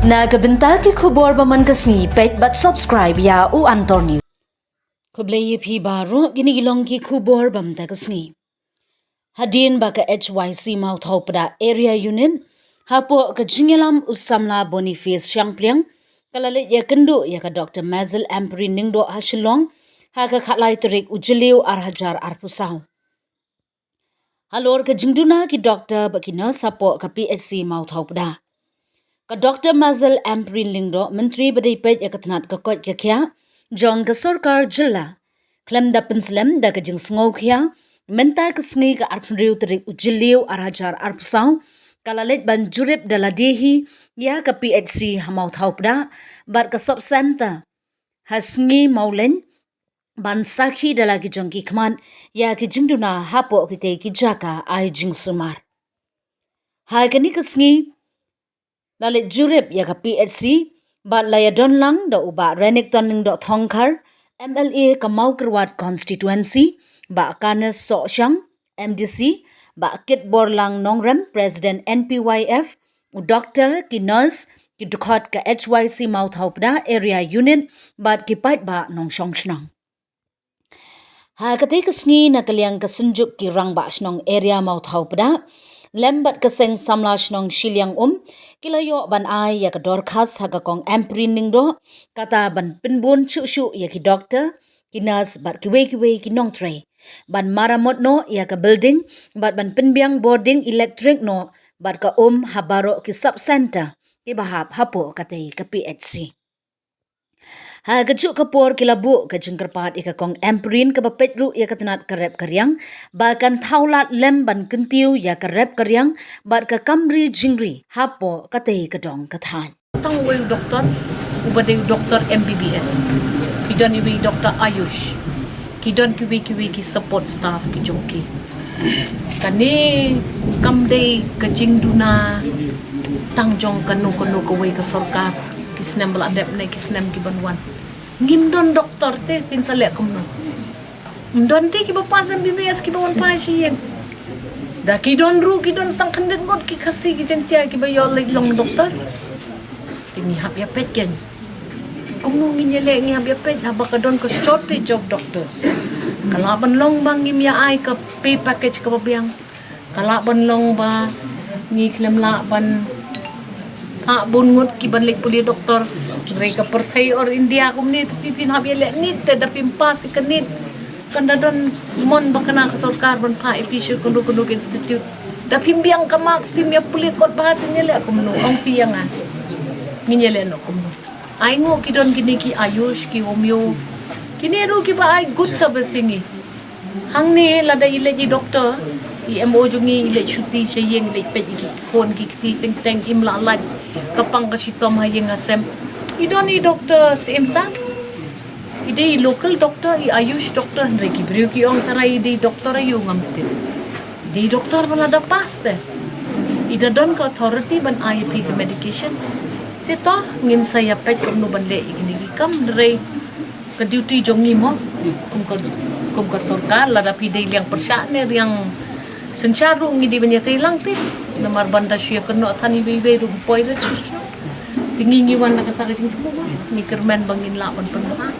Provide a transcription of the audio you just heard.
Nagabenta ki khubor baman kasni pet but subscribe ya u antor news. Kublay phi baro ginigilong ki khubor bamta kasni. Hadin baka PHC Mawthawpdah area unit hapo ka jingelam usamla Boniface Shangpliang kalalit ya kendu ya ka Dr. Mazil Ampareen Lyngdoh hasilong ha ka khalai terik ujeliu arhajar arpusaw. Halor ka jingduna ki Dr. bakina sapo ka PHC Mawthawpdah. Ka Dr. Mazil Ampareen Lyngdoh Menteri Bedipet ya katnat ka kot kya jong ka sarkar jilla klem da penslem da ka jing sngoh kya menta kasni ka arpnriu terik ujiliu arhajar arpusaw kalalit ban jurip da ladehi ya ka PHC Mawthawpdah bar ka sub center hasngi maulen ban sakhi dala ki jong ki khman ya ki jingduna hapo kite ki jaka ai jing sumar ha kani kasni lalit jurip ya ka PHC bat laya donlang da uba renik tonning do thongkar MLA Kamau Kerwat constituency ba kanes so syang MDC ba kit borlang nongrem president NPYF u doctor ki nurse ki dukhot ka HYC Mawthawpdah area unit bat ki pat ba nong shong shnang ha kate kasni nakaliang kasunjuk ki rang ba shnong area Mawthawpdah lembat kaseng samla shnong shilyang kilayo ban ai ya ka dorkas ha ka kong Ampareen Lyngdoh kata ban pinbun chu ya ki doctor ki nurse bat ki we ki nong tray ban maramot no ya ka building bat ban pinbiang boarding electric no bat ka habaro ki sub center ki bahap hapo kate ka PHC ha gajuk kapor kilabu ka jingkerpat ika kong Ampareen ka bapetru ya katanat karep karyang bahkan thaulat lem ban kentiu ya karep karyang bat ka kamri jingri hapo katei kadong kathan tang we doktor ubade doktor MBBS kidon iwi doktor Ayush kidon kiwi ki support staff ki jongki kani kamde ka jingduna tangjong kanu ka we ka sarkar kisnem beladep ne kisnem ki banwan ngimdon doktor te pinsale kumno mdon te ki bapas MBBS ki bawan pa siyen da kidon stang khandet god ki khasi ki jentia ki bayol long doktor timi hab ya pet ken kumno nginyele ngi hab ya pet habakadon ko shortage of doctors kala ban long bang ngim ya ai ka pay package ka babiang kala ban long ba ngi klem la ban ha bungut ki banlik puli doktor mereka perthai or India kumni pipin habele nit da pimpas kanit kandadon mon bakana ka sarkar ban pa official kundu institute da pimbiang ka max pimya puli kot bahat nyele kumno ong pianga nginyele no kumno ai ngo kidon kini ki Ayush ki homeo kini ru ki ba ai good service ngi hangni lada ile ji doktor IMO jungi ile chuti cheyeng ile pet ki phone ki ti teng imla lat kapang ka sitom hayeng asem idon i doctor simsa ide local doctor i Ayush doctor reki brio ki ong tarai ide doctor ayu ngamte di doctor bala da paste ida don ka authority ban IP ka medication te to ngin saya pet kumno ban le igini kam re ka duty jongi mo kum ka sarkar la da pide liang persa ne yang sencaru ngidi banyatay lang tip namar banda siya kano thani bebe ru poi da chu tingi ngi wan nakata ka jing tu ni kermen bangin laban pernah